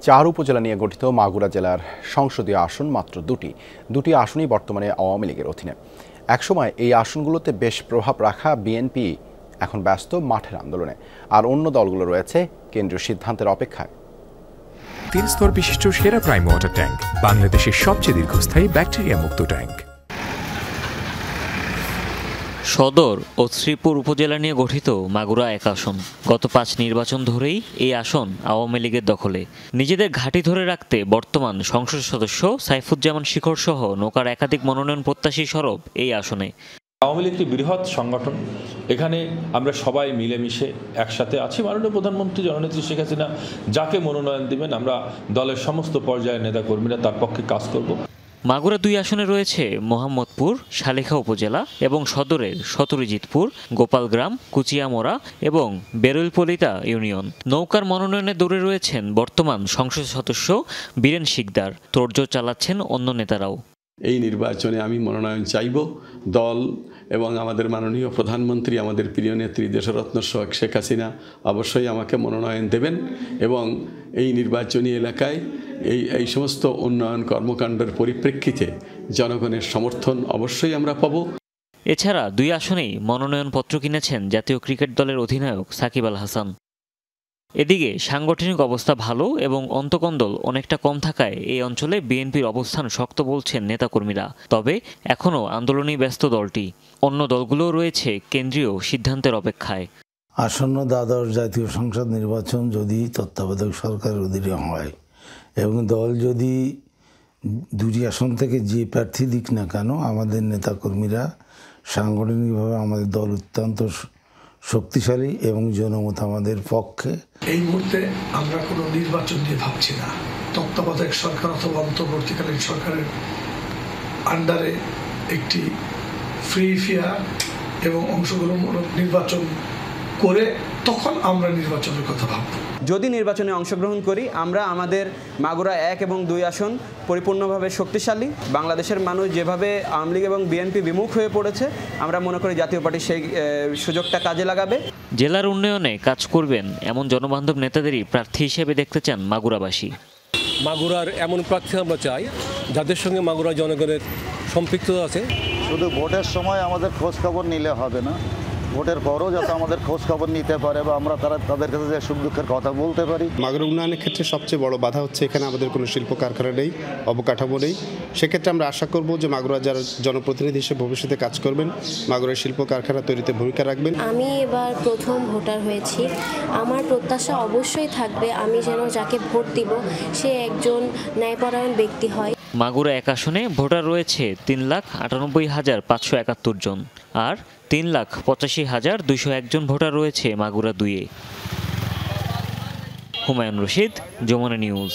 4 উপজেলা নিয়ে গঠিত মাগুরা জেলার সংসদীয় আসন মাত্র দুটি আসনই বর্তমানে আওয়ামী লীগের অধীনে। একসময় এই আসনগুলোতে বেশ প্রভাব রাখা বিএনপি এখন ব্যস্ত মাঠের আন্দোলনে, আর অন্য দলগুলো রয়েছে কেন্দ্রীয় সিদ্ধান্তের অপেক্ষায়। 3 স্তর বিশিষ্ট সেরা প্রাইম ওয়াটার ট্যাঙ্ক, বাংলাদেশের সবচেয়ে দীর্ঘস্থায়ী ব্যাকটেরিয়া মুক্ত ট্যাঙ্ক। সদর ও শ্রীপুর উপজেলা নিয়ে গঠিত মাগুরা 1 আসন। গত 5 নির্বাচন ধরেই এই আসন আওয়ামী লীগের দখলে। নিজেদের ঘাঁটি ধরে রাখতে বর্তমান সংসদ সদস্য সাইফুজ্জামান শিখর সহ নৌকার একাধিক মনোনয়ন প্রত্যাশী সরব এই আসনে। আওয়ামী লীগ একটি বৃহৎ সংগঠন, এখানে আমরা সবাই মিলেমিশে একসাথে আছি। মাননীয় প্রধানমন্ত্রী জননেত্রী শেখ হাসিনা যাকে মনোনয়ন দিবেন, আমরা দলের সমস্ত পর্যায়ের নেতাকর্মীরা তার পক্ষে কাজ করব। মাগুরা 2 আসনে রয়েছে মোহাম্মদপুর, শালিখা উপজেলা এবং সদরের সতরীজিতপুর, গোপালগ্রাম, কুচিয়ামোড়া এবং বেরুলপলিতা ইউনিয়ন। নৌকার মনোনয়নে দৌড়ে রয়েছেন বর্তমান সংসদ সদস্য বীরেন শিকদার। তোড়জোড় চালাচ্ছেন অন্য নেতারাও। এই নির্বাচনে আমি মনোনয়ন চাইব। দল এবং আমাদের মাননীয় প্রধানমন্ত্রী, আমাদের প্রিয় নেত্রী দেশরত্ন শেখ হাসিনা অবশ্যই আমাকে মনোনয়ন দেবেন এবং এই নির্বাচনী এলাকায় এই সমস্ত উন্নয়ন কর্মকাণ্ডের পরিপ্রেক্ষিতে জনগণের সমর্থন অবশ্যই আমরা পাব। এছাড়া 2 আসনেই মনোনয়নপত্র কিনেছেন জাতীয় ক্রিকেট দলের অধিনায়ক সাকিব আল হাসান। এদিকে সাংগঠনিক অবস্থা ভালো এবং অন্তকন্দল অনেকটা কম থাকায় এই অঞ্চলে বিএনপির অবস্থান শক্ত বলছেন নেতাকর্মীরা। তবে এখনও আন্দোলনেই ব্যস্ত দলটি। অন্য দলগুলোও রয়েছে কেন্দ্রীয় সিদ্ধান্তের অপেক্ষায়। আসন্ন দ্বাদশ জাতীয় সংসদ নির্বাচন যদি তত্ত্বাবধায়ক সরকারের অধীনে হয় এবং দল যদি 2টি আসন থেকে যে প্রার্থী দিক না কেন, আমাদের নেতাকর্মীরা সাংগঠনিকভাবে আমাদের দল অত্যন্ত শক্তিশালী এবং জনমত আমাদের পক্ষে। এই মুহূর্তে আমরা কোনো নির্বাচন নিয়ে ভাবছি না। তত্ত্বাবধায়ক সরকার অথবা অন্তর্বর্তীকালীন সরকারের আন্ডারে একটি ফ্রি, ফেয়ার এবং অংশগ্রহণমূলক নির্বাচন করে তখন আমরা নির্বাচনের কথা ভাবব। যদি নির্বাচনে অংশগ্রহণ করি, আমরা আমাদের মাগুরা 1 এবং 2 আসন পরিপূর্ণভাবে শক্তিশালী। বাংলাদেশের মানুষ যেভাবে আওয়ামী লীগ এবং বিএনপি বিমুখ হয়ে পড়েছে, আমরা মনে করি জাতীয় পার্টি সেই সুযোগটা কাজে লাগাবে। জেলার উন্নয়নে কাজ করবেন এমন জনবান্ধব নেতাদেরই প্রার্থী হিসেবে দেখতে চান মাগুরাবাসী। মাগুরার এমন প্রার্থী আমরা চাই যাদের সঙ্গে মাগুরা জনগণের সম্পৃক্ততা আছে। শুধু ভোটের সময় আমাদের খোঁজ খবর নিলে হবে না, ভোটের পরও যাতে আমাদের খোঁজ খবর নিতে পারে বা আমরা তাদের কাছে যে সুখ দুঃখের কথা বলতে পারি। মাগুরা উন্নয়নের ক্ষেত্রে সবচেয়ে বড় বাধা হচ্ছে এখানে আমাদের কোনো শিল্প কারখানা নেই, অবকাঠামো নেই। সেক্ষেত্রে আমরা আশা করব যে মাগুরা যারা জনপ্রতিনিধি হিসেবে ভবিষ্যতে কাজ করবেন, মাগুরার শিল্প কারখানা তৈরিতে ভূমিকা রাখবেন। আমি এবার প্রথম ভোটার হয়েছি। আমার প্রত্যাশা অবশ্যই থাকবে আমি যেন যাকে ভোট দিব সে একজন ন্যায়পরায়ণ ব্যক্তি হয়। মাগুরা 1 আসনে ভোটার রয়েছে 3,98,571 জন, আর 3,85,201 জন ভোটার রয়েছে মাগুরা 2-এ। হুমায়ুন রশিদ, যমুনা নিউজ।